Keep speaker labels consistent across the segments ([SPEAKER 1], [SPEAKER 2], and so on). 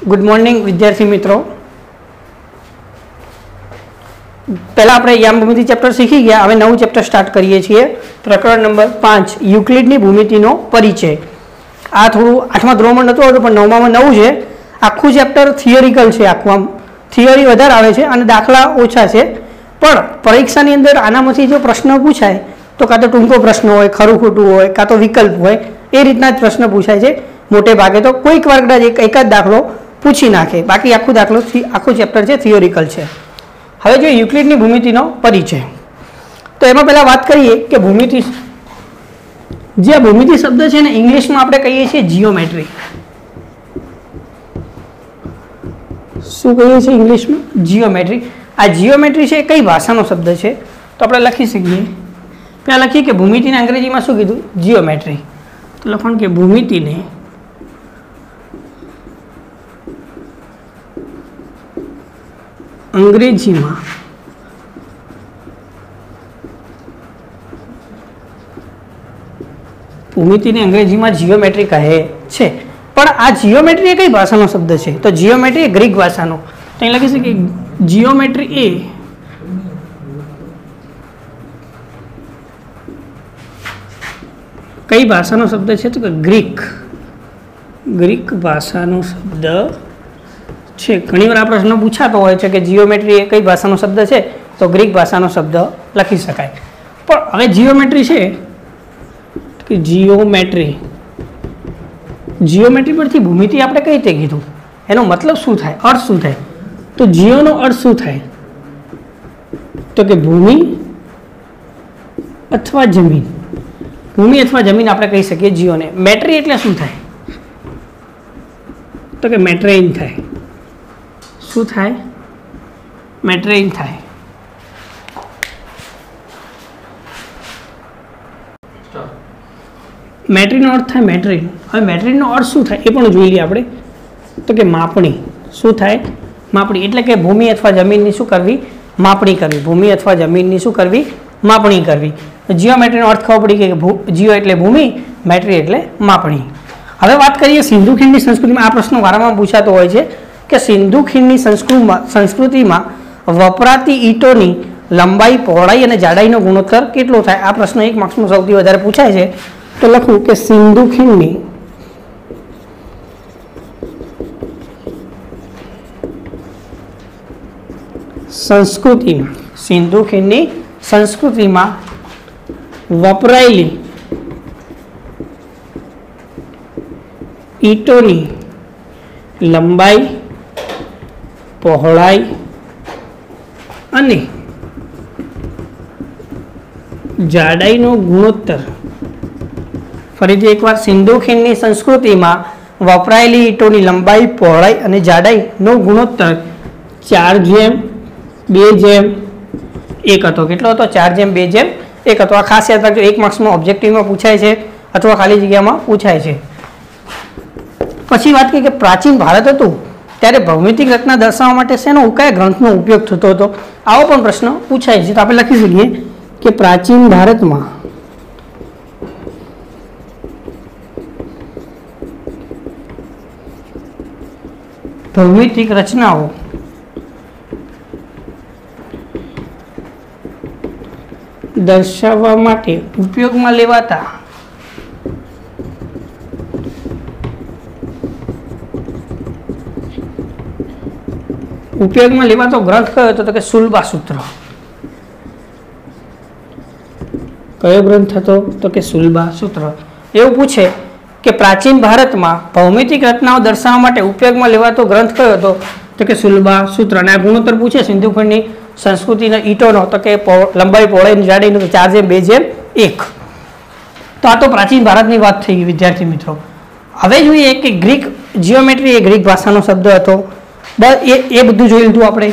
[SPEAKER 1] Good morning विद्यार्थी मित्रों। पहला આપણે યામ ભૂમિતિ ચેપ્ટર શીખી ગયા, હવે નવું ચેપ્ટર સ્ટાર્ટ કરીએ છીએ। પ્રકરણ નંબર 5 યુક્લિડની ભૂમિતિનો પરિચય। આ થોડું 8મા ધોરણમાં નહોતું આવતું પણ 9મામાં નવું છે। આખું ચેપ્ટર થિયરિકલ છે, આખું આમ થિયરી વધારે આવે છે અને દાખલા ઓછા છે, પણ પરીક્ષાની અંદર આનામાંથી જો પ્રશ્ન પૂછાય તો કાં તો ટૂંકો પ્રશ્ન હોય, ખરું ખોટું હોય, કાં તો વિકલ્પ હોય, એ રીતના જ પ્રશ્ન પૂછાય છે મોટે ભાગે। તો કોઈક વાર કદાચ એક જ દાખલો પૂછી નાખે, બાકી આખું ચેપ્ટર છે થિયોરિકલ છે। હવે જો યુક્લિડની ભૂમિતિનો પરિચય, તો એમાં પહેલાં વાત કરીએ કે ભૂમિતિ, જે ભૂમિતિ શબ્દ છે ને ઇંગ્લિશમાં આપણે કહીએ છીએ જીઓમેટ્રી। શું કહીએ છીએ ઇંગ્લિશમાં? જીઓમેટ્રી। આ જીઓમેટ્રી છે એ કઈ ભાષાનો શબ્દ છે? તો આપણે લખી શકીએ, પહેલાં લખીએ કે ભૂમિતિને અંગ્રેજીમાં શું કીધું? જીઓમેટ્રી। તો લખવાનું કે ભૂમિતિને અંગ્રેજીમાં જીઓમેટ્રી કહે છે। પણ આ જીઓમેટ્રી એ કઈ ભાષાનો શબ્દ છે? તો જીઓમેટ્રી એ ગ્રીક ભાષાનો। તો અહીં લખી શકીએ જીઓમેટ્રી એ કઈ ભાષાનો શબ્દ છે? તો કે ગ્રીક ભાષાનો શબ્દ છે। ઘણીવાર આ પ્રશ્ન પૂછાતો હોય છે કે જીઓમેટ્રી એ કઈ ભાષાનો શબ્દ છે? તો ગ્રીક ભાષાનો શબ્દ લખી શકાય। પણ હવે જીઓમેટ્રી છે કે જીઓમેટ્રી પરથી ભૂમિતિ આપણે કઈ રીતે કીધું, એનો મતલબ શું થાય, અર્થ શું થાય? તો જીઓનો અર્થ શું થાય? તો કે ભૂમિ અથવા જમીન। ભૂમિ અથવા જમીન આપણે કહી શકીએ જીઓને। મેટ્રી એટલે શું થાય? તો કે મેટ્રેઇન થાય। શું થાય? મેટ્રેઇન થાય। મેટ્રીનો અર્થ થાય મેટ્રેઇન। હવે મેટ્રેઇનનો અર્થ શું થાય એ પણ જોઈ લઈએ આપણે। તો કે માપણી। શું થાય? માપણી। એટલે કે ભૂમિ અથવા જમીનની શું કરવી? માપણી કરવી। ભૂમિ અથવા જમીનની શું કરવી? માપણી કરવી। જીઓમેટ્રીનો અર્થ ખબર પડી કે જીઓ એટલે ભૂમિ, મેટ્રી એટલે માપણી। હવે વાત કરીએ સિંધુ ખીણની સંસ્કૃતિમાં। આ પ્રશ્નો વારંવાર પૂછાતો હોય છે કે સિંધુ ખીણની સંસ્કૃતિમાં વપરાતી ઈંટોની લંબાઈ, પહોળાઈ અને જાડાઈનો ગુણોત્તર કેટલો થાય? આ પ્રશ્ન 1 માર્ક્સમાં સૌથી વધારે પૂછાય છે। તો લખું કે સિંધુ ખીણની સંસ્કૃતિમાં વપરાયેલી ઈંટોની લંબાઈ, પહોળાઈ અને જાડાઈનો ગુણોત્તર, ફરીથી એકવાર, સિંધુ ખીણની સંસ્કૃતિમાં વપરાયેલી ઈંટોની લંબાઈ, પહોળાઈ અને જાડાઈનો ગુણોત્તર 4:2:1 હતો। કેટલો હતો? 4:2:1 હતો। આ ખાસ યાદ રાખજો, 1 માર્ક્સમાં ઓબ્જેક્ટિવમાં પૂછાય છે અથવા ખાલી જગ્યામાં પૂછાય છે। પછી વાત કરીએ કે પ્રાચીન ભારત હતું ત્યારે ભૌમિતિક રચના દર્શાવવા માટે શેનો, કયા ગ્રંથનો ઉપયોગ થતો હતો? આવો પણ પ્રશ્ન પૂછાય છે। તો આપણે લખી શકીએ કે પ્રાચીન ભારતમાં ભૌમિતિક રચનાઓ દર્શાવવા માટે ઉપયોગમાં લેવાતો ગ્રંથ કયો હતો? તો કે સુલભા સૂત્ર। કયો ગ્રંથ હતો? તો કે સુલભા સૂત્ર। એવું પૂછે કે પ્રાચીન ભારતમાં ભૌમિતિક રચનાઓ દર્શાવવા માટે ઉપયોગમાં લેવાતો ગ્રંથ કયો હતો? તો કે સુલભા સૂત્ર। અને આ ગુણોત્તર પૂછે સિંધુ ખીણની સંસ્કૃતિના ઈંટોનો, તો કે લંબાઈ, પહોળાઈ, જાડાઈનો 4:2:1। તો આ તો પ્રાચીન ભારતની વાત થઈ ગઈ વિદ્યાર્થી મિત્રો। હવે જોઈએ કે ગ્રીક જીઓમેટ્રી એ ગ્રીક ભાષાનો શબ્દ હતો। એ બધું જોઈ લીધું આપણે।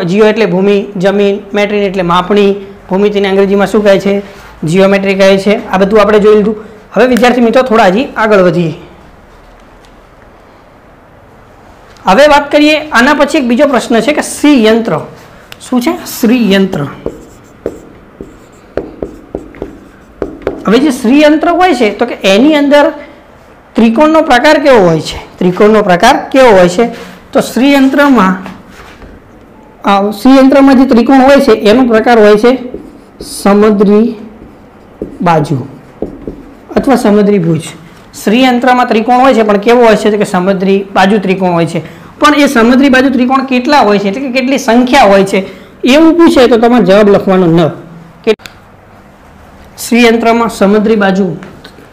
[SPEAKER 1] જીઓ એટલે ભૂમિ, જમીન, મેટ્રીન એટલે માપણી, ભૂમિતિને અંગ્રેજીમાં શું કહે છે? જીઓમેટ્રી કહે છે। આ બધું આપણે જોઈ લીધું। હવે વિદ્યાર્થી મિત્રો થોડા હજી આગળ વધીએ। હવે વાત કરીએ, આના પછી એક બીજો પ્રશ્ન છે કે શ્રીયંત્ર શું છે? શ્રીયંત્ર। હવે જે શ્રીયંત્ર હોય છે તો કે એની અંદર ત્રિકોણનો પ્રકાર કેવો હોય છે? ત્રિકોણનો પ્રકાર કેવો હોય છે? તો શ્રીયંત્રમાં જે ત્રિકોણ હોય છે એનો પ્રકાર હોય છે સમદ્રી બાજુ અથવા સમદ્રી ભુજ. શ્રીયંત્રમાં ત્રિકોણ હોય છે પણ કેવો હોય છે? તો કે સમદ્રી બાજુ ત્રિકોણ હોય છે. પણ એ સમદ્રી બાજુ ત્રિકોણ કેટલા હોય છે એટલે કે કેટલી સંખ્યા હોય છે એવું પૂછે તો તમારે જવાબ લખવાનો ન. શ્રીયંત્રમાં સમદ્રી બાજુ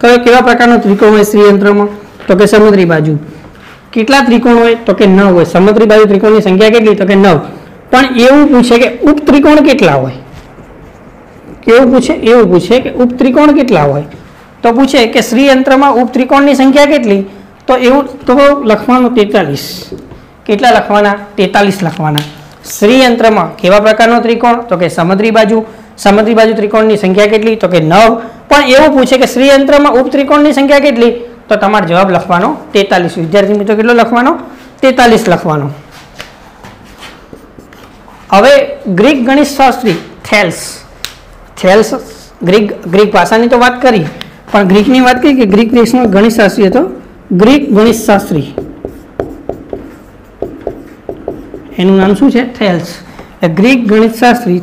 [SPEAKER 1] કેવા પ્રકારનો ત્રિકોણ હોય શ્રીયંત્રમાં? તો કે સમદ્રી બાજુ. કેટલા ત્રિકોણ હોય? તો કે 9 હોય. સમદ્રી બાજુ ત્રિકોણની સંખ્યા કેટલી? તો કે 9. પણ એવું પૂછે કે ઉપત્રિકોણ કેટલા હોય? એવું પૂછે કે ઉપત્રિકોણ કેટલા હોય? તો પૂછે કે શ્રીયંત્રમાં ઉપત્રિકોણની સંખ્યા કેટલી? તો એવું તો લખવાનું 43. કેટલા લખવાના? 43 લખવાના. શ્રીયંત્રમાં કેવા પ્રકારનો ત્રિકોણ? તો કે સમદ્રી બાજુ ત્રિકોણની સંખ્યા કેટલી? તો કે 9. પણ એવું પૂછે કે શ્રીયંત્રમાં ઉપત્રિકોણની સંખ્યા કેટલી? તો તમારે જવાબ લખવાનો 43. વિદ્યાર્થી મિત્રો કેટલો લખવાનો? 43 લખવાનો. હવે ગ્રીક ગણિતશાસ્ત્રી થેલ્સ ગ્રીક ભાષાની તો વાત કરી, પણ ગ્રીકની વાત કરી કે ગ્રીક દેશનો ગણિતશાસ્ત્રી હતો. ગ્રીક ગણિતશાસ્ત્રી એનું નામ શું છે? થેલ્સ. ગ્રીક ગણિતશાસ્ત્રી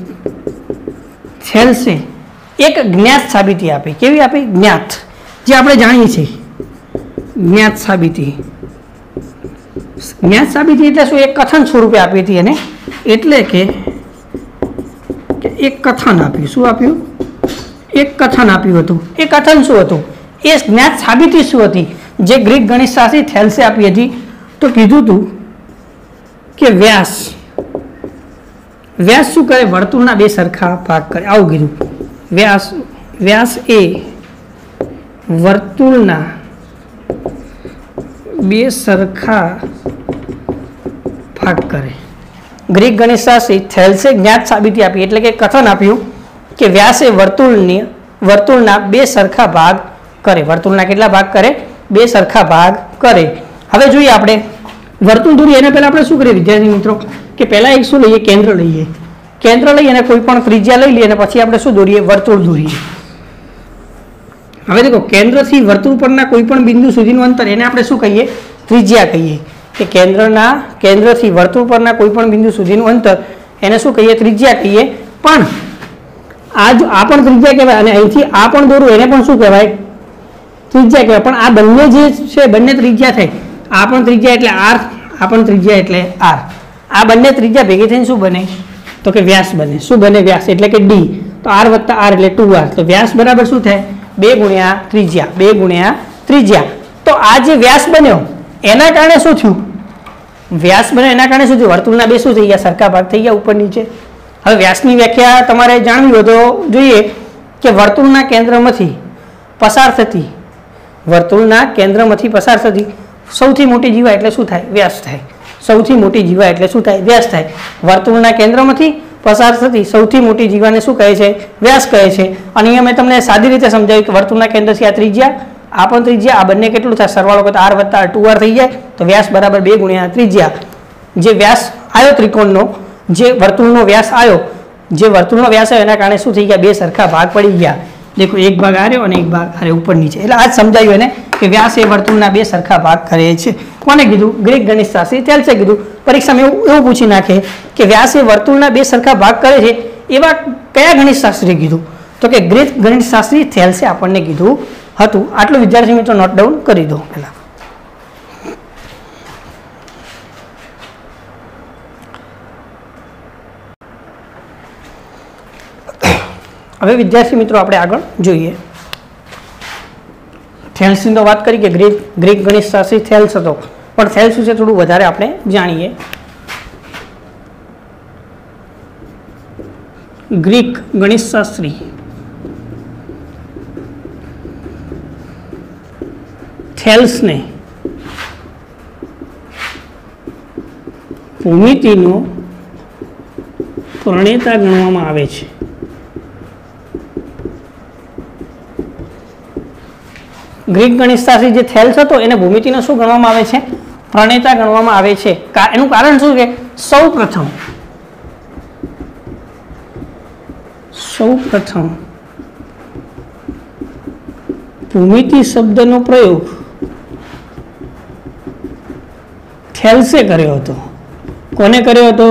[SPEAKER 1] થેલ્સે એક જ્ઞાત સાબિતી આપી. કેવી આપી? જ્ઞાત, જે આપણે જાણીએ છીએ. જ્ઞાત સાબિતી એટલે શું? એક કથન સ્વરૂપે આપી હતી એને. એટલે કે એક કથન આપ્યું. શું આપ્યું? એક કથન આપ્યું હતું. એ કથન શું હતું? એ જ્ઞાત સાબિતી શું હતી જે ગ્રીક ગણિતશાસ્ત્રી થેલ્સે આપી હતી? તો કીધું હતું કે વ્યાસ શું કરે? વર્તુળના 2 સરખા ભાગ કરે. આવું કીધું. વ્યાસ એ વર્તુળના 2 સરખા ભાગ કરે. ગ્રીક ગણિતશાસ્ત્રી થેલ્સે જ્ઞાત સાબિતી આપી એટલે કે કથન આપ્યું કે વ્યાસ એ વર્તુળના 2 સરખા ભાગ કરે. વર્તુળના કેટલા ભાગ કરે? 2 સરખા ભાગ કરે. હવે જોઈએ આપણે વર્તુળ દોરીએ એના પહેલા આપણે શું કરીએ વિદ્યાર્થી મિત્રો? કે પહેલા એક શું લઈએ? કેન્દ્ર લઈએ. કેન્દ્ર લઈ અને કોઈ પણ ત્રિજ્યા લઈ લઈએ અને પછી આપણે શું દોરીએ? વર્તુળ દોરીએ. હવે દેખો, કેન્દ્રથી વર્તુળ પરના કોઈ પણ બિંદુ સુધીનું અંતર એને આપણે શું કહીએ? ત્રિજ્યા કહીએ. કે કેન્દ્રથી વર્તુળ પરના કોઈ પણ બિંદુ સુધીનું અંતર એને શું કહીએ? ત્રિજ્યા કહીએ. પણ આ પણ ત્રિજ્યા કહેવાય અને અહીંથી આ પણ દોરું એને પણ શું કહેવાય? ત્રિજ્યા કહેવાય. પણ આ બંને જે છે બંને ત્રિજ્યા થાય. આ પણ ત્રિજ્યા એટલે r, આ પણ ત્રિજ્યા એટલે r. આ બંને ત્રિજ્યા ભેગી થઈને શું બને? તો કે વ્યાસ બને. શું બને? વ્યાસ એટલે કે d. તો r વત્તા r એટલે 2r. તો વ્યાસ બરાબર શું થાય? 2 ગુણ્યા ત્રિજ્યા. તો આ જે વ્યાસ બન્યો એના કારણે શું થયું? વ્યાસ બન્યો એના કારણે શું થયું? વર્તુળના 2 શું થઈ ગયા? સરખા ભાગ થઈ ગયા ઉપર નીચે. હવે વ્યાસની વ્યાખ્યા તમારે જાણવી હોય તો જોઈએ કે વર્તુળના કેન્દ્રમાંથી પસાર થતી સૌથી મોટી જીવા એટલે શું થાય? વ્યાસ થાય. સૌથી મોટી જીવા એટલે શું થાય? વ્યાસ થાય. વર્તુળના કેન્દ્રમાંથી પસાર થતી સૌથી મોટી જીવાને શું કહે છે? વ્યાસ કહે છે. અને અહીંયા મેં તમને સાદી રીતે સમજાવ્યું કે વર્તુળના કેન્દ્રથી આ ત્રિજ્યા, આ પણ ત્રિજ્યા, આ બંને કેટલું થાય? સરવાળો કરતા r વત્તા 2r થઈ જાય. તો વ્યાસ બરાબર 2 ગુણ્યા ત્રિજ્યા. જે વ્યાસ આવ્યો ત્રિકોણનો, જે વર્તુળનો વ્યાસ આવ્યો એના કારણે શું થઈ ગયા? 2 સરખા ભાગ પડી ગયા. દેખો, એક ભાગ આ રહ્યો અને એક ભાગ આ ઉપર નીચે. એટલે આ જ સમજાયું એને કે વ્યાસ એ વર્તુળના 2 સરખા ભાગ કરે છે. કોને કીધું? ગ્રીક ગણિતશાસ્ત્રી થેલ્સે કીધું. પરીક્ષામાં એવું પૂછી નાખે કે વ્યાસ એ વર્તુળના 2 સરખા ભાગ કરે છે એવા કયા ગણિતશાસ્ત્રીએ કીધું? તો કે ગ્રીક ગણિતશાસ્ત્રી થેલ્સે આપણને કીધું હતું. આટલું વિદ્યાર્થી મિત્રો નોટ ડાઉન કરી દો પહેલા. હવે વિદ્યાર્થી મિત્રો આપણે આગળ જોઈએ. થેલ્સની તો વાત કરી કે ગ્રીક ગણિતશાસ્ત્રી થેલ્સ હતો, પણ થેલ્સ વિશે થોડું વધારે આપણે જાણીએ. ગ્રીક ગણિતશાસ્ત્રી થેલ્સને ભૂમિતિનો પ્રણેતા ગણવામાં આવે છે. ગ્રીક ગણિતશાસ્ત્રી જે થેલ્સ હતો એને ભૂમિતિનો શું ગણવામાં આવે છે? પ્રણેતા ગણવામાં આવે છે. એનું કારણ શું છે? સૌ પ્રથમ ભૂમિતિ શબ્દનો પ્રયોગ થેલ્સે કર્યો હતો. કોને કર્યો હતો?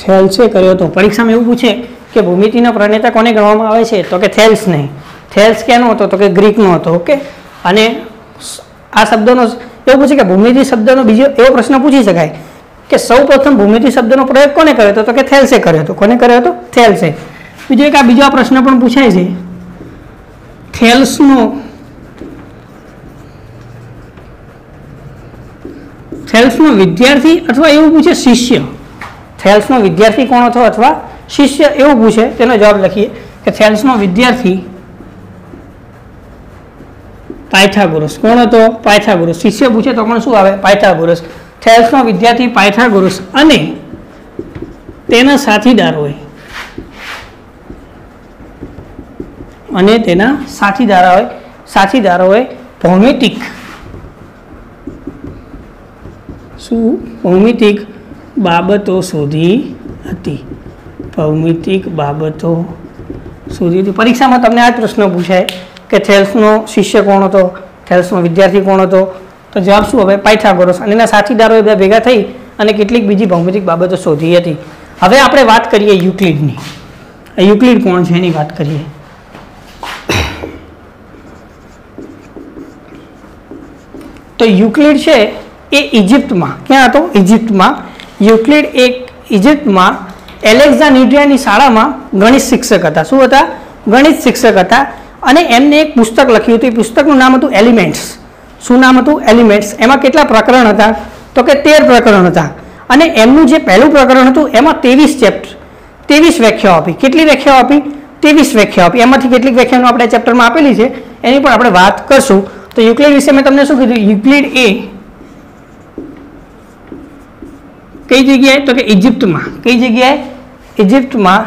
[SPEAKER 1] થેલ્સે કર્યો હતો. પરીક્ષામાં એવું પૂછે કે ભૂમિતિનો પ્રણેતા કોને ગણવામાં આવે છે, તો કે થેલ્સ નહીં. થેલ્સ ક્યાંનો હતો, તો કે ગ્રીકનો હતો. ઓકે. અને આ શબ્દનો એવું પૂછે કે ભૂમિતિ શબ્દનો બીજો એવો પ્રશ્ન પૂછી શકાય કે સૌ પ્રથમ ભૂમિતિ શબ્દનો પ્રયોગ કોને કર્યો હતો, તો કે થેલ્સે કર્યો હતો. કોને કર્યો હતો? થેલ્સે. બીજો આ પ્રશ્ન પણ પૂછાય છે, થેલ્સનો વિદ્યાર્થી અથવા એવું પૂછે શિષ્ય. થેલ્સનો વિદ્યાર્થી કોણ હતો અથવા શિષ્ય એવું પૂછે, તેનો જવાબ લખીએ કે થેલ્સનો વિદ્યાર્થી પાયથાગોરસ. કોણ હતો? પાયથાગોરસ. શિષ્ય પૂછે તો પણ શું આવે? પાયથાગોરસ. થેલ્સનો વિદ્યાર્થી પાયથાગોરસ અને તેના સાથીદારોએ ભૌમિતિક બાબતો શોધી હતી. પરીક્ષામાં તમને આ જ પ્રશ્ન પૂછાય કે થેલ્સનો શિષ્ય કોણ હતો, થેલ્સનો વિદ્યાર્થી કોણ હતો, તો જવાબ શું હવે? પાયથાગોરસ. અને એના સાથીદારોએ બે ભેગા થઈ અને કેટલીક બીજી ભૌમિતિક બાબતો શોધી હતી. હવે આપણે વાત કરીએ યુક્લિડની. યુક્લિડ કોણ છે એની વાત કરીએ. તો યુક્લિડ છે એ ઇજિપ્તમાં, ક્યાં હતો? ઇજિપ્તમાં. યુક્લિડ એક ઇજિપ્તમાં એલેક્ઝાન્ડ્રિયાની શાળામાં ગણિત શિક્ષક હતા. શું હતા? ગણિત શિક્ષક હતા. અને એમને એક પુસ્તક લખ્યું હતું. એ પુસ્તકનું નામ હતું એલિમેન્ટ્સ. શું નામ હતું? એલિમેન્ટ્સ. એમાં કેટલા પ્રકરણ હતા? તો કે 13 પ્રકરણ હતા. અને એમનું જે પહેલું પ્રકરણ હતું એમાં 23 વ્યાખ્યાઓ આપી. કેટલી વ્યાખ્યાઓ આપી? 23 વ્યાખ્યાઓ આપી. એમાંથી કેટલીક વ્યાખ્યાઓ આપણે ચેપ્ટરમાં આપેલી છે, એની પણ આપણે વાત કરશું. તો યુક્લિડ વિશે મેં તમને શું કીધું? યુક્લિડ એ કઈ જગ્યાએ? તો કે ઇજિપ્તમાં. કઈ જગ્યાએ? ઇજિપ્તમાં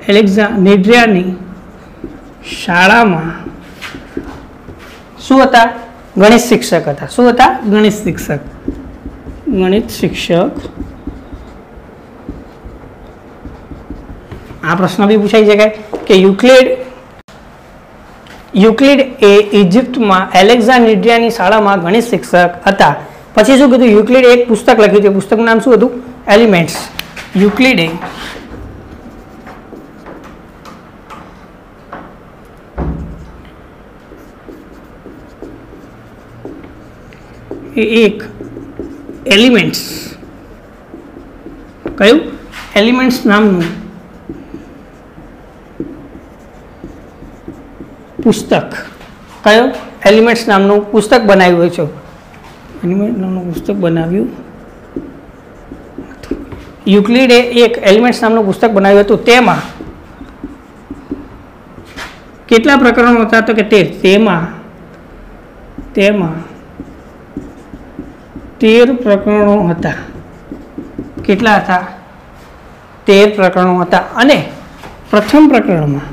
[SPEAKER 1] એલેક્ઝાન્ડ્રિયાની શાળામાં શું હતા? ગણિત શિક્ષક હતા. શું હતા? ગણિત શિક્ષક. આ પ્રશ્ન બી પૂછાઈ શકે કે યુક્લિડ એ ઇજિપ્તમાં એલેક્ઝાન્ડ્રિયાની શાળામાં ગણિત શિક્ષક હતા. પછી શું કીધું? યુક્લિડે એક પુસ્તક લખ્યું હતું. પુસ્તકનું નામ શું હતું? એલિમેન્ટ્સ. યુક્લિડે એક એલિમેન્ટ્સ, કયું? એલિમેન્ટ્સ નામનું પુસ્તક. કયો? એલિમેન્ટ્સ નામનું પુસ્તક બનાવ્યું છે. એલિમેન્ટ નામનું પુસ્તક બનાવ્યું. યુક્લિડે એક એલિમેન્ટ્સ નામનું પુસ્તક બનાવ્યું હતું. તેમાં કેટલા પ્રકરણો હતા? તો કે 13. તેમાં 13 પ્રકરણો હતા. કેટલા હતા? 13 પ્રકરણો હતા. અને પ્રથમ પ્રકરણમાં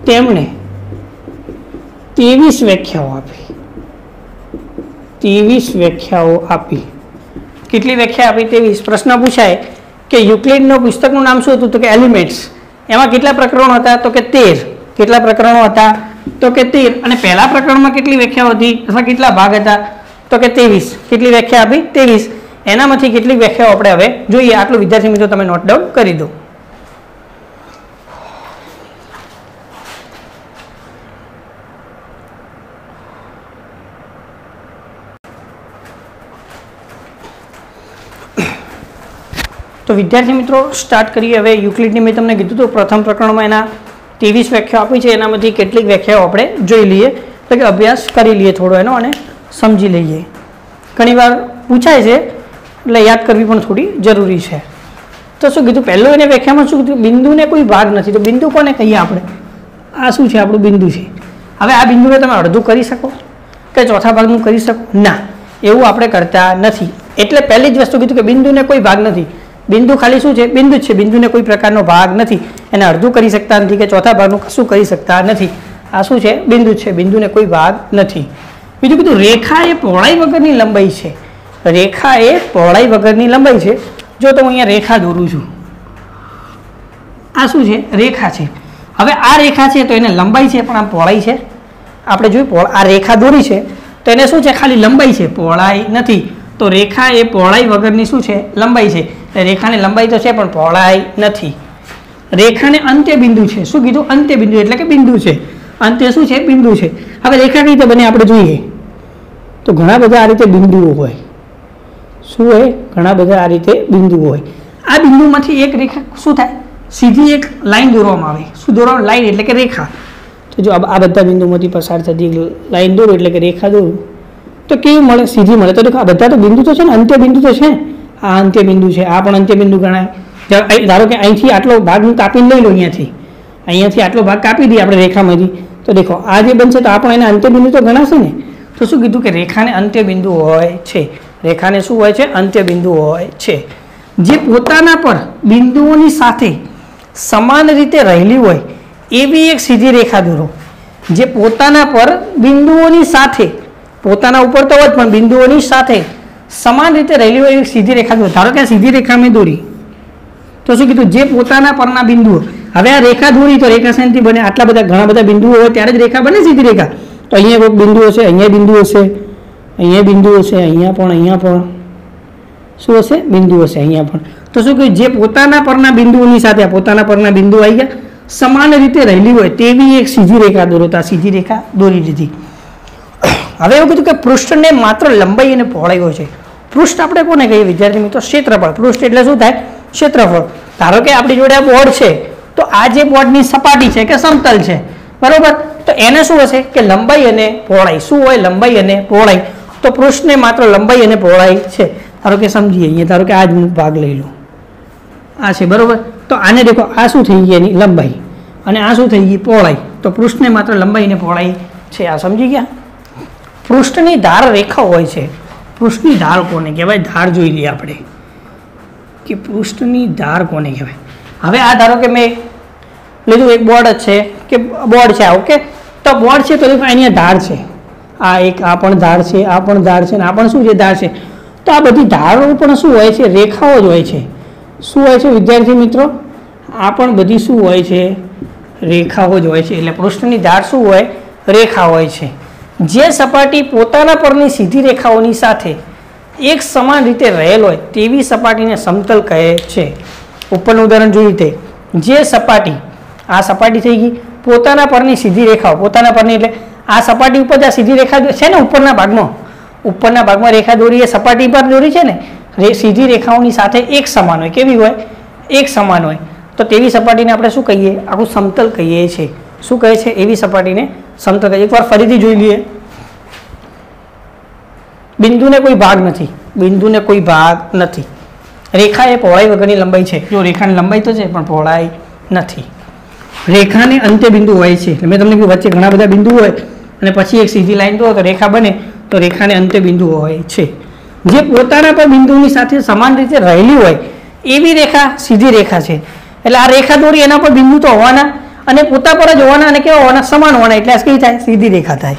[SPEAKER 1] તેમણે 23 વ્યાખ્યાઓ આપી. કેટલી વ્યાખ્યા આપી? 23. પ્રશ્ન પૂછાય કે યુક્લિડનો પુસ્તકનું નામ શું હતું? તો કે એલિમેન્ટ્સ. એમાં કેટલા પ્રકરણો હતા? તો કે 13. કેટલા પ્રકરણો હતા? તો કે 13. અને પહેલા પ્રકરણમાં કેટલી વ્યાખ્યાઓ હતી અથવા કેટલા ભાગ હતા? તો કે 23. કેટલી વ્યાખ્યા આપી? 23. એનામાંથી કેટલીક વ્યાખ્યાઓ આપણે હવે જોઈએ. આટલું વિદ્યાર્થી મિત્રો તમે નોટ ડાઉન કરી દો. તો વિદ્યાર્થી મિત્રો સ્ટાર્ટ કરીએ હવે યુક્લિડની. મેં તમને કીધું તો પ્રથમ પ્રકરણમાં એના 23 વ્યાખ્યાઓ આપી છે. એનામાંથી કેટલીક વ્યાખ્યાઓ આપણે જોઈ લઈએ, એટલે કે અભ્યાસ કરી લઈએ થોડો એનો અને સમજી લઈએ. ઘણીવાર પૂછાય છે એટલે યાદ કરવી પણ થોડી જરૂરી છે. તો શું કીધું? પહેલું એને વ્યાખ્યામાં શું કીધું? બિંદુને કોઈ ભાગ નથી. તો બિંદુ કોને કહીએ આપણે? આ શું છે? આપણું બિંદુ છે. હવે આ બિંદુને તમે અડધું કરી શકો કે ચોથા ભાગનું કરી શકો? ના, એવું આપણે કરતા નથી. એટલે પહેલી જ વસ્તુ કીધું કે બિંદુને કોઈ ભાગ નથી. બિંદુ ખાલી શું છે? બિંદુ જ છે. બિંદુને કોઈ પ્રકારનો ભાગ નથી. એને અડધું કરી શકતા નથી કે ચોથા ભાગનું કશું કરી શકતા નથી. આ શું છે? બિંદુ છે. બિંદુને કોઈ ભાગ નથી. બીજું કીધું રેખા એ પહોળાઈ વગરની લંબાઈ છે. રેખા એ પહોળાઈ વગરની લંબાઈ છે. જો તો હું અહીંયા રેખા દોરું છું, આ શું છે? રેખા છે। હવે આ રેખા છે તો એને લંબાઈ છે પણ આ પહોળાઈ છે। આપણે જોયું આ રેખા દોરી છે તો એને શું છે? ખાલી લંબાઈ છે, પહોળાઈ નથી। તો રેખા એ પહોળાઈ વગરની શું છે? લંબાઈ છે। એટલે રેખાને લંબાઈ તો છે પણ પહોળાઈ નથી। રેખાને અંત્ય બિંદુ છે। શું કીધું? અંત્ય બિંદુ એટલે કે બિંદુ છે। અંત્ય શું છે? બિંદુ છે। હવે રેખા કઈ રીતે બને આપણે જોઈએ તો ઘણા બધા આ રીતે બિંદુઓ હોય। શું હોય? ઘણા બધા આ રીતે બિંદુઓ હોય। આ બિંદુમાંથી એક રેખા શું થાય? સીધી એક લાઈન દોરવામાં આવે। શું દોરવામાં? લાઈન એટલે કે રેખા। તો જો આ બધા બિંદુમાંથી પસાર થતી લાઈન દોરો એટલે કે રેખા દોરો તો કેવી મળે? સીધી મળે। તો દેખો આ બધા તો બિંદુ તો છે ને, અંત્ય બિંદુ તો છે। આ અંત્ય બિંદુ છે, આ પણ અંત્ય બિંદુ ગણાય। ધારો કે અહીંથી આટલો ભાગ હું કાપીને લઈ લો, અહીંયાથી આટલો ભાગ કાપી દઈએ આપણે રેખામાંથી તો દેખો આ જે બનશે તો આ પણ એના અંત્ય બિંદુ તો ગણાશે ને। તો શું કીધું કે રેખાને અંત્ય બિંદુ હોય છે। રેખાને શું હોય છે? અંત્ય બિંદુ હોય છે। જે પોતાના પર બિંદુઓની સાથે સમાન રીતે રહેલી હોય એવી એક સીધી રેખા દોરો। જે પોતાના પર બિંદુઓની સાથે, પોતાના ઉપર તો હોય પણ બિંદુઓની સાથે સમાન રીતે રહેલી હોય એવી સીધી રેખા દોરો। ધારો કે આ સીધી રેખા મેં દોરી તો શું કીધું? જે પોતાના પરના બિંદુઓ। હવે આ રેખા દોરી તો રેખા શેનથી બને? આટલા બધા ઘણા બધા બિંદુઓ હોય ત્યારે જ રેખા બને, સીધી રેખા। તો અહીંયા કોઈક બિંદુ હશે, અહીંયા બિંદુ હશે, અહીંયા બિંદુ હશે, અહીંયા પણ શું હશે? બિંદુ હશે, અહીંયા પણ। તો શું કહ્યું? જે પોતાના પરના બિંદુઓની સાથે પોતાના પરના બિંદુ આવી ગયા સમાન રીતે રહેલી હોય તેવી એક સીધી રેખા દોરો। તો આ સીધી રેખા દોરી દીધી। હવે એવું કીધું કે પૃષ્ઠને માત્ર લંબાઈ અને પહોળાઈ હોય છે। પૃષ્ઠ આપણે કોને કહીએ વિદ્યાર્થી મિત્રો? ક્ષેત્રફળ। પૃષ્ઠ એટલે શું થાય? ક્ષેત્રફળ। ધારો કે આપણી જોડે આ બોર્ડ છે તો આ જે બોર્ડની સપાટી છે કે સમતલ છે, બરોબર? તો એને શું હશે કે લંબાઈ અને પહોળાઈ। શું હોય? લંબાઈ અને પહોળાઈ। તો પૃષ્ઠને માત્ર લંબાઈ અને પહોળાઈ છે। ધારો કે સમજીએ અહીંયા, ધારો કે આ જ ભાગ લઈ લો, આ છે, બરોબર? તો આને દેખો, આ શું થઈ ગઈ? એની લંબાઈ અને આ શું થઈ ગઈ? પહોળાઈ। તો પૃષ્ઠને માત્ર લંબાઈ અને પહોળાઈ છે। આ સમજી ગયા? પૃષ્ઠની ધાર રેખા હોય છે। પૃષ્ઠની ધાર કોને કહેવાય? ધાર જોઈ લઈએ આપણે કે પૃષ્ઠની ધાર કોને કહેવાય। હવે આ ધારો કે મેં લીધું એક બોર્ડ જ છે કે બોર્ડ છે, ઓકે? તો બોર્ડ છે તો દેખો એની ધાર છે, આ એક, આ પણ ધાર છે, આ પણ ધાર છે, આ પણ શું છે? ધાર છે। તો આ બધી ધારો પણ શું હોય છે? રેખાઓ જ હોય છે। શું હોય છે વિદ્યાર્થી મિત્રો? આ પણ બધી શું હોય છે? રેખાઓ જ હોય છે। એટલે પૃષ્ઠની ધાર શું હોય? રેખા હોય છે। જે સપાટી પોતાના પરની સીધી રેખાઓની સાથે એક સમાન રીતે રહેલ હોય તેવી સપાટીને સમતલ કહે છે। ઉપરનું ઉદાહરણ જોયું તે જે સપાટી, આ સપાટી થઈ ગઈ, પોતાના પરની સીધી રેખાઓ, પોતાના પરની એટલે આ સપાટી ઉપર જે સીધી રેખા છે ને ઉપરના ભાગમાં રેખા દોરી એ સપાટી પર દોરી છે ને, સીધી રેખાઓની સાથે એક સમાન હોય। કેવી હોય? એક સમાન હોય। તો તેવી સપાટીને આપણે શું કહીએ? આખું સમતલ કહીએ છીએ। શું કહે છે? એવી સપાટીને સમતલ કહીએ। એકવાર ફરીથી જોઈ લઈએ। બિંદુને કોઈ ભાગ નથી, બિંદુને કોઈ ભાગ નથી। રેખા એ પહોળાઈ વગરની લંબાઈ છે। જો રેખાની લંબાઈ તો છે પણ પહોળાઈ નથી। રેખાને અંત્ય બિંદુ હોય છે। મેં તમને કીધું વચ્ચે ઘણા બધા બિંદુ હોય અને પછી એક સીધી લાઈન દો તો રેખા બને, તો રેખાને અંત્ય બિંદુ હોય છે। જે પોતાના પર બિંદુની સાથે સમાન રીતે રહેલી હોય એવી રેખા સીધી રેખા છે। એટલે આ રેખા દોરી એના પર બિંદુ તો હોવાના અને પોતા પર જ હોવાના અને કેવા હોવાના? સમાન હોવાના। એટલે આ કઈ થાય? સીધી રેખા થાય।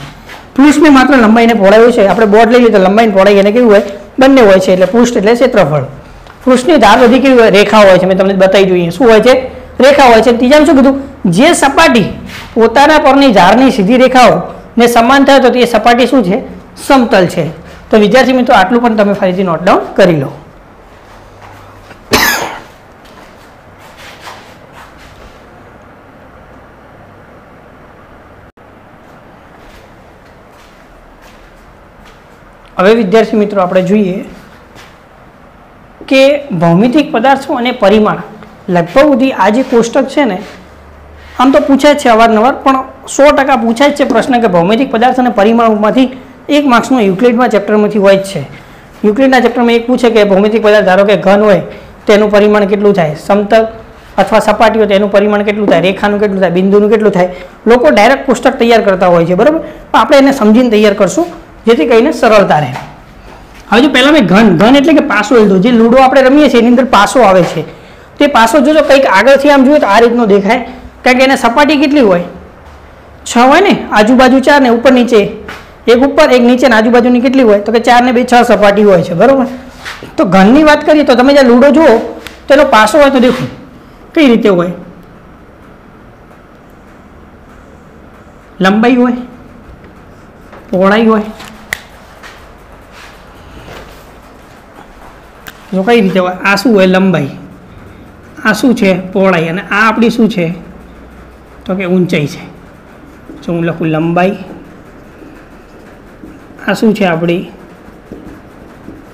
[SPEAKER 1] પૃષ્ઠને માત્ર લંબાઈ અને પહોળાઈ હોય છે। આપણે બોર્ડ લઈ લઈએ તો લંબાઈ અને પહોળાઈ એને કેવું હોય? બંને હોય છે। એટલે પૃષ્ઠ એટલે ક્ષેત્રફળ। પૃષ્ઠની ધાર બધી કેવી હોય? રેખા હોય છે। મેં તમને બતાવી જોઈએ શું હોય છે? રેખા હોય છે। ત્રીજામાં શું કીધું? જે સપાટી પોતાના પરની ધારની સીધી રેખાઓ ને સમાન થાય તો તે સપાટી શું છે? સમતલ છે। તો વિદ્યાર્થી મિત્રો આટલું પણ તમે ફરીથી નોટ ડાઉન કરી લો। હવે વિદ્યાર્થી મિત્રો આપણે જોઈએ કે ભૌમિતિક પદાર્થો અને પરિમાણ લગભગ સુધી આ જે કોષ્ટક છે ને, આમ તો પૂછાય છે અવારનવાર, પણ 100% પૂછાય જ છે પ્રશ્ન કે ભૌમિતિક પદાર્થ અને પરિમાણોમાંથી 1 માર્ક્સનો યુક્લિડમાં ચેપ્ટરમાંથી હોય જ છે। યુક્લિડના ચેપ્ટરમાં એક પૂછે કે ભૌમિતિક પદાર્થ ધારો કે ઘન હોય તેનું પરિમાણ કેટલું થાય, સમતલ અથવા સપાટી હોય તેનું પરિમાણ કેટલું થાય, રેખાનું કેટલું થાય, બિંદુનું કેટલું થાય। લોકો ડાયરેક્ટ કોષ્ટક તૈયાર કરતા હોય છે, બરાબર? પણ આપણે એને સમજીને તૈયાર કરશું જેથી કરીને સરળતા રહે। હવે જો પહેલાં મેં ઘન એટલે કે પાસો લીધો। જે લૂડો આપણે રમીએ છીએ એની અંદર પાસો આવે છે। તે પાસો જોજો કંઈક આગળથી આમ જોઈએ તો આ રીતનો દેખાય, કારણ કે એને સપાટી કેટલી હોય? 6 હોય ને, આજુબાજુ 4 ને ઉપર નીચે એક ઉપર એક નીચે ને આજુબાજુની કેટલી હોય? તો કે 4 ને 2 6 સપાટી હોય છે, બરાબર? તો ઘનની વાત કરીએ તો તમે જ્યાં લૂડો જુઓ તો એનો પાસો હોય તો દેખો કઈ રીતે હોય? લંબાઈ હોય, પહોળાઈ હોય, જો કઈ રીતે હોય, આ શું હોય લંબાઈ, આ શું છે પહોળાઈ, અને આ આપણી શું છે તો કે ઊંચાઈ છે. જો હું લખું લંબાઈ, આ શું છે આપણી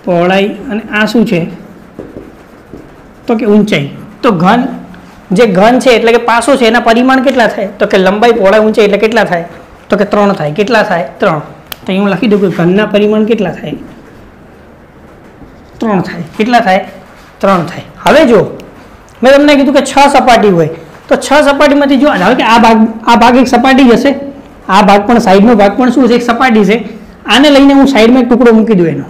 [SPEAKER 1] પહોળાઈ, અને આ શું છે તો કે ઊંચાઈ. તો ઘન, જે ઘન છે એટલે કે પાસો છે એના પરિમાણ કેટલા થાય તો કે લંબાઈ, પહોળાઈ, ઊંચાઈ એટલે કેટલા થાય તો કે 3 થાય. કેટલા થાય 3. તો અહીં હું લખી દઉં કે ઘનના પરિમાણ કેટલા થાય 3 થાય. કેટલા થાય 3 થાય. હવે જો મેં તમને કીધું કે 6 સપાટી હોય, તો 6 સપાટીમાંથી જો ધારો કે આ ભાગ એક સપાટી હશે, આ ભાગ પણ સાઈડનો ભાગ પણ શું છે એક સપાટી છે. આને લઈને હું સાઈડમાં એક ટુકડો મૂકી દઉં, એનો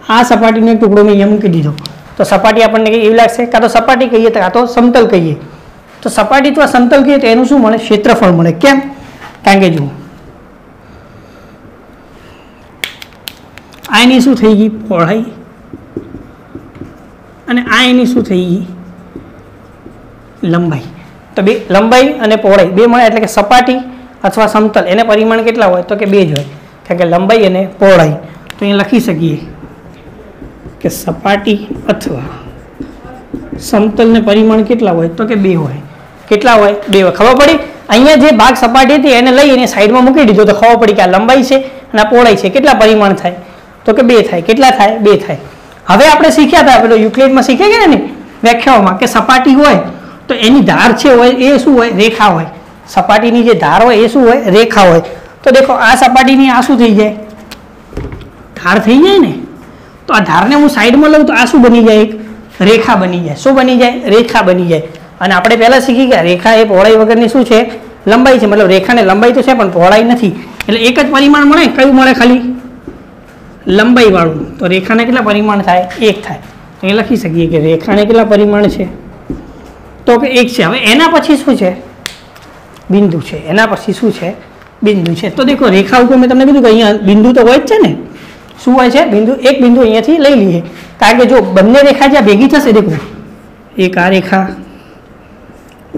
[SPEAKER 1] આ સપાટીનો એક ટુકડો મેં અહીંયા મૂકી દીધો, તો સપાટી આપણને એવી લાગશે, કાં તો સપાટી કહીએ કાં તો સમતલ કહીએ. તો સપાટી અથવા સમતલ કહીએ તો એનું શું મળે ક્ષેત્રફળ મળે. કેમ? કારણ કે જુઓ આ એની શું થઈ ગઈ પહોળાઈ, અને આ એની શું થઈ ગઈ લંબાઈ. તો બે લંબાઈ અને પહોળાઈ બે મળે એટલે કે સપાટી અથવા સમતલ એને પરિમાણ કેટલા હોય તો કે 2 જ હોય. કારણ કે લંબાઈ અને પહોળાઈ. તો અહીંયા લખી શકીએ કે સપાટી અથવા સમતલને પરિમાણ કેટલા હોય તો કે 2 હોય. કેટલા હોય 2 હોય. ખબર પડી? અહીંયા જે ભાગ સપાટી હતી એને લઈ એને સાઈડમાં મૂકી દીધો તો ખબર પડી કે આ લંબાઈ છે અને આ પહોળાઈ છે. કેટલા પરિમાણ થાય તો કે 2 થાય. કેટલા થાય 2 થાય. હવે આપણે શીખ્યા હતા પેલો યુક્લિડમાં શીખ્યા ગયા ને વ્યાખ્યાઓમાં કે સપાટી હોય તો એની ધાર છે હોય એ શું હોય રેખા હોય. સપાટીની જે ધાર હોય એ શું હોય રેખા હોય. તો દેખો આ સપાટીની આ શું થઈ જાય ધાર થઈ જાય ને, તો આ ધારને હું સાઈડમાં લઉં તો આ શું બની જાય એક રેખા બની જાય. શું બની જાય રેખા બની જાય. અને આપણે પહેલાં શીખી ગયા રેખા એ પહોળાઈ વગરની શું છે લંબાઈ છે. મતલબ રેખાને લંબાઈ તો છે પણ પહોળાઈ નથી. એટલે એક જ પરિમાણ મળે. કયું મળે ખાલી લંબાઈ વાળું. તો રેખાને કેટલા પરિમાણ થાય 1 થાય. તો એ લખી શકીએ કે રેખાને કેટલા પરિમાણ છે તો કે 1 છે. હવે એના પછી શું છે બિંદુ છે. એના પછી શું છે બિંદુ છે. તો દેખો રેખા ઉપર મેં તમને કીધું કે અહીંયા બિંદુ તો હોય જ છે ને. શું હોય છે બિંદુ? એક બિંદુ અહીંયાથી લઈ લઈએ. કારણ કે જો બંને રેખા જ્યાં ભેગી થશે દેખો એક આ રેખા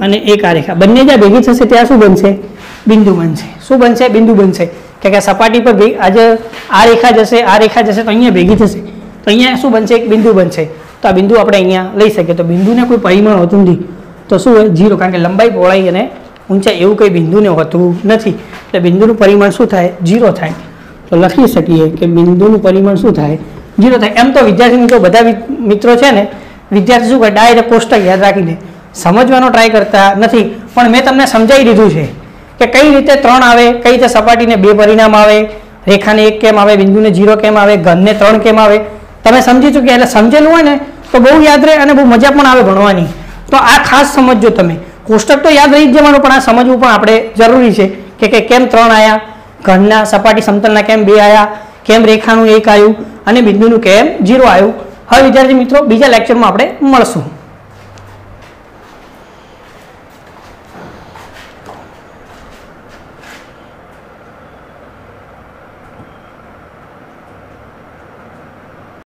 [SPEAKER 1] અને એક આ રેખા બંને જ્યાં ભેગી થશે ત્યાં શું બનશે બિંદુ બનશે. શું બનશે બિંદુ બનશે. કે સપાટી પર આજે આ રેખા જશે આ રેખા જશે તો અહીંયા ભેગી થશે તો અહીંયા શું બનશે એક બિંદુ બનશે. તો આ બિંદુ આપણે અહીંયા લઈ શકીએ. તો બિંદુને કોઈ પરિમાણ હોતું નથી તો શું હોય 0. કારણ કે લંબાઈ પહોળાઈ અને ઊંચાઈ એવું કંઈ બિંદુને હોતું નથી. એટલે બિંદુનું પરિમાણ શું થાય 0 થાય. તો લખી શકીએ કે બિંદુનું પરિમાણ શું થાય 0 થાય. એમ તો વિદ્યાર્થી મિત્રો બધા મિત્રો છે ને વિદ્યાર્થી શું કરે ડાયરેક્ટ કોષ્ટક યાદ રાખીને સમજવાનો ટ્રાય કરતા નથી. પણ મેં તમને સમજાવી દીધું છે કે કઈ રીતે 3 આવે, કઈ રીતે સપાટીને 2 પરિણામ આવે, રેખાને 1 કેમ આવે, બિંદુને 0 કેમ આવે, ઘનને 3 કેમ આવે. તમે સમજી ચૂક્યા. એટલે સમજેલું હોય ને તો બહુ યાદ રહે અને બહુ મજા પણ આવે ભણવાની. તો આ ખાસ સમજજો તમે. કોષ્ટક તો યાદ રહી જ જવાનું પણ આ સમજવું પણ આપણે જરૂરી છે કે કેમ 3 આવ્યા, ઘનના સપાટી સમતલના કેમ 2 આવ્યા, કેમ રેખાનું 1 આવ્યું અને બિંદુનું કેમ 0 આવ્યું. હવે વિદ્યાર્થી મિત્રો બીજા લેક્ચરમાં આપણે મળશું.